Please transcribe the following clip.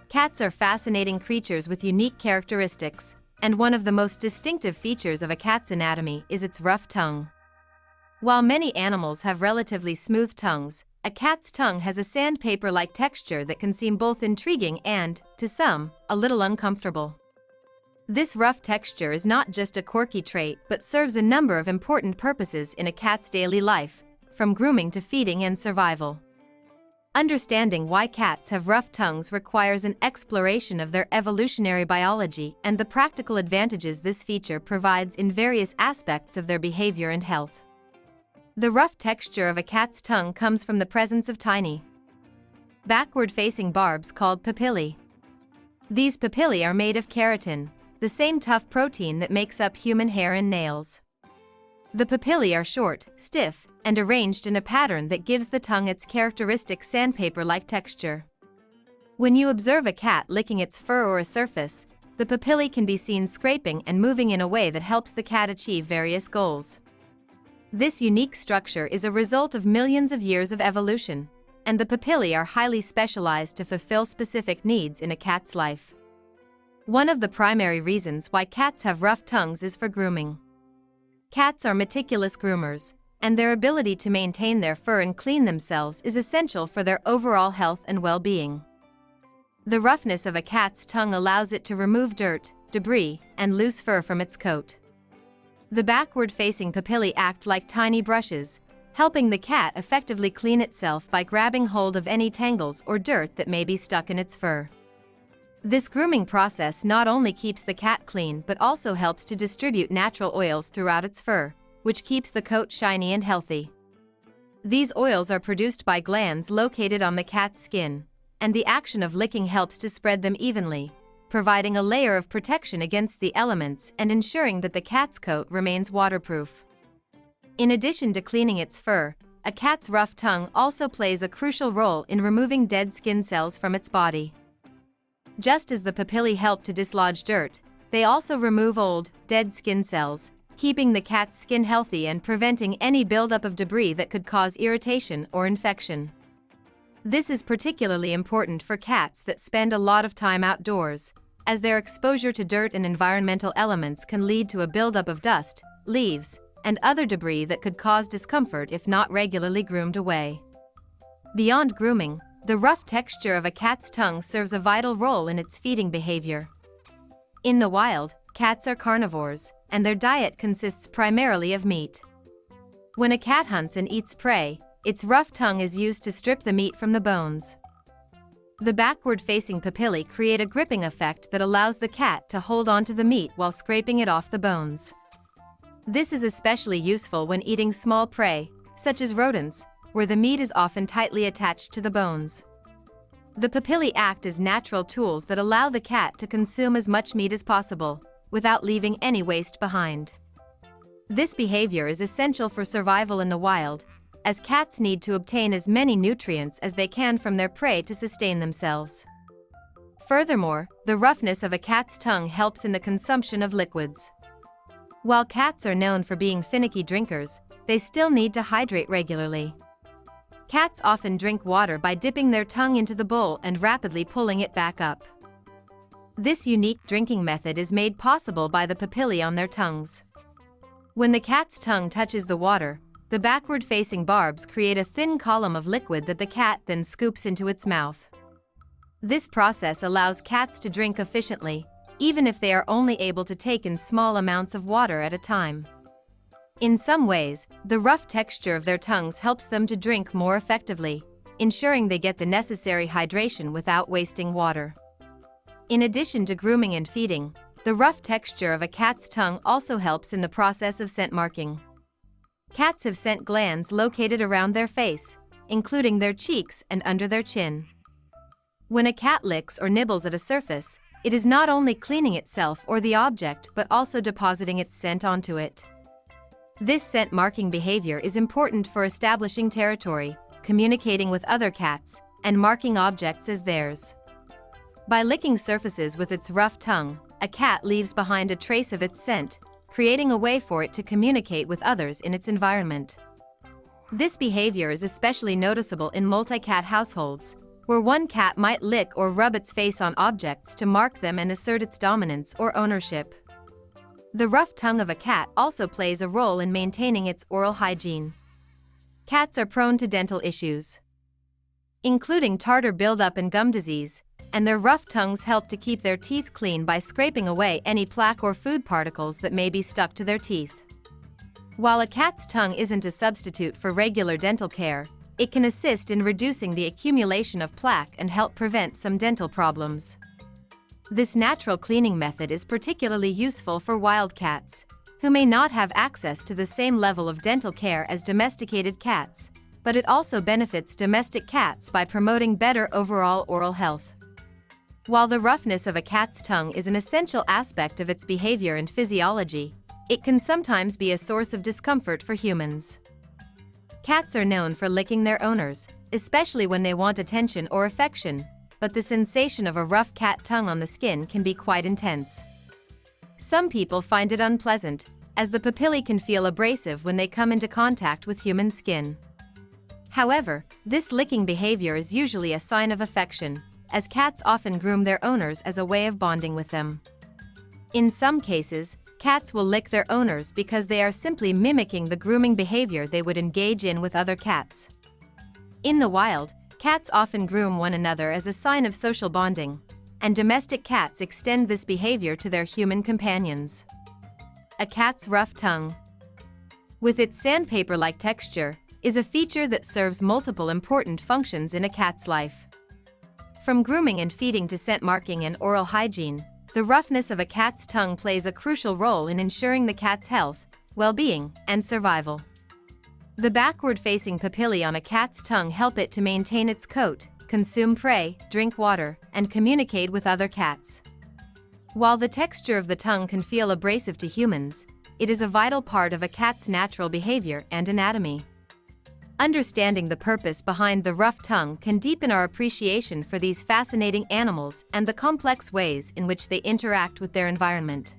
Cats are fascinating creatures with unique characteristics, and one of the most distinctive features of a cat's anatomy is its rough tongue. While many animals have relatively smooth tongues, a cat's tongue has a sandpaper-like texture that can seem both intriguing and, to some, a little uncomfortable. This rough texture is not just a quirky trait but serves a number of important purposes in a cat's daily life, from grooming to feeding and survival. Understanding why cats have rough tongues requires an exploration of their evolutionary biology and the practical advantages this feature provides in various aspects of their behavior and health. The rough texture of a cat's tongue comes from the presence of tiny, backward-facing barbs called papillae. These papillae are made of keratin, the same tough protein that makes up human hair and nails. The papillae are short, stiff, and arranged in a pattern that gives the tongue its characteristic sandpaper-like texture. When you observe a cat licking its fur or a surface, the papillae can be seen scraping and moving in a way that helps the cat achieve various goals. This unique structure is a result of millions of years of evolution, and the papillae are highly specialized to fulfill specific needs in a cat's life. One of the primary reasons why cats have rough tongues is for grooming. Cats are meticulous groomers, and their ability to maintain their fur and clean themselves is essential for their overall health and well-being. The roughness of a cat's tongue allows it to remove dirt, debris, and loose fur from its coat. The backward-facing papillae act like tiny brushes, helping the cat effectively clean itself by grabbing hold of any tangles or dirt that may be stuck in its fur. This grooming process not only keeps the cat clean but also helps to distribute natural oils throughout its fur, which keeps the coat shiny and healthy. These oils are produced by glands located on the cat's skin, and the action of licking helps to spread them evenly, providing a layer of protection against the elements and ensuring that the cat's coat remains waterproof. In addition to cleaning its fur, a cat's rough tongue also plays a crucial role in removing dead skin cells from its body. Just as the papillae help to dislodge dirt, they also remove old, dead skin cells, keeping the cat's skin healthy and preventing any buildup of debris that could cause irritation or infection. This is particularly important for cats that spend a lot of time outdoors, as their exposure to dirt and environmental elements can lead to a buildup of dust, leaves, and other debris that could cause discomfort if not regularly groomed away. Beyond grooming, the rough texture of a cat's tongue serves a vital role in its feeding behavior. In the wild, cats are carnivores, and their diet consists primarily of meat. When a cat hunts and eats prey, its rough tongue is used to strip the meat from the bones. The backward-facing papillae create a gripping effect that allows the cat to hold onto the meat while scraping it off the bones. This is especially useful when eating small prey, such as rodents, where the meat is often tightly attached to the bones. The papillae act as natural tools that allow the cat to consume as much meat as possible, without leaving any waste behind. This behavior is essential for survival in the wild, as cats need to obtain as many nutrients as they can from their prey to sustain themselves. Furthermore, the roughness of a cat's tongue helps in the consumption of liquids. While cats are known for being finicky drinkers, they still need to hydrate regularly. Cats often drink water by dipping their tongue into the bowl and rapidly pulling it back up. This unique drinking method is made possible by the papillae on their tongues. When the cat's tongue touches the water, the backward-facing barbs create a thin column of liquid that the cat then scoops into its mouth. This process allows cats to drink efficiently, even if they are only able to take in small amounts of water at a time. In some ways, the rough texture of their tongues helps them to drink more effectively, ensuring they get the necessary hydration without wasting water. In addition to grooming and feeding, the rough texture of a cat's tongue also helps in the process of scent marking. Cats have scent glands located around their face, including their cheeks and under their chin. When a cat licks or nibbles at a surface, it is not only cleaning itself or the object but also depositing its scent onto it. This scent marking behavior is important for establishing territory, communicating with other cats, and marking objects as theirs. By licking surfaces with its rough tongue, a cat leaves behind a trace of its scent, creating a way for it to communicate with others in its environment. This behavior is especially noticeable in multi-cat households, where one cat might lick or rub its face on objects to mark them and assert its dominance or ownership. The rough tongue of a cat also plays a role in maintaining its oral hygiene. Cats are prone to dental issues, including tartar buildup and gum disease, and their rough tongues help to keep their teeth clean by scraping away any plaque or food particles that may be stuck to their teeth. While a cat's tongue isn't a substitute for regular dental care, it can assist in reducing the accumulation of plaque and help prevent some dental problems. This natural cleaning method is particularly useful for wild cats, who may not have access to the same level of dental care as domesticated cats, but it also benefits domestic cats by promoting better overall oral health. While the roughness of a cat's tongue is an essential aspect of its behavior and physiology, it can sometimes be a source of discomfort for humans. Cats are known for licking their owners, especially when they want attention or affection, but the sensation of a rough cat tongue on the skin can be quite intense. Some people find it unpleasant, as the papillae can feel abrasive when they come into contact with human skin. However, this licking behavior is usually a sign of affection, as cats often groom their owners as a way of bonding with them. In some cases, cats will lick their owners because they are simply mimicking the grooming behavior they would engage in with other cats. In the wild, cats often groom one another as a sign of social bonding, and domestic cats extend this behavior to their human companions. A cat's rough tongue, with its sandpaper-like texture, is a feature that serves multiple important functions in a cat's life. From grooming and feeding to scent marking and oral hygiene, the roughness of a cat's tongue plays a crucial role in ensuring the cat's health, well-being, and survival. The backward-facing papillae on a cat's tongue help it to maintain its coat, consume prey, drink water, and communicate with other cats. While the texture of the tongue can feel abrasive to humans, it is a vital part of a cat's natural behavior and anatomy. Understanding the purpose behind the rough tongue can deepen our appreciation for these fascinating animals and the complex ways in which they interact with their environment.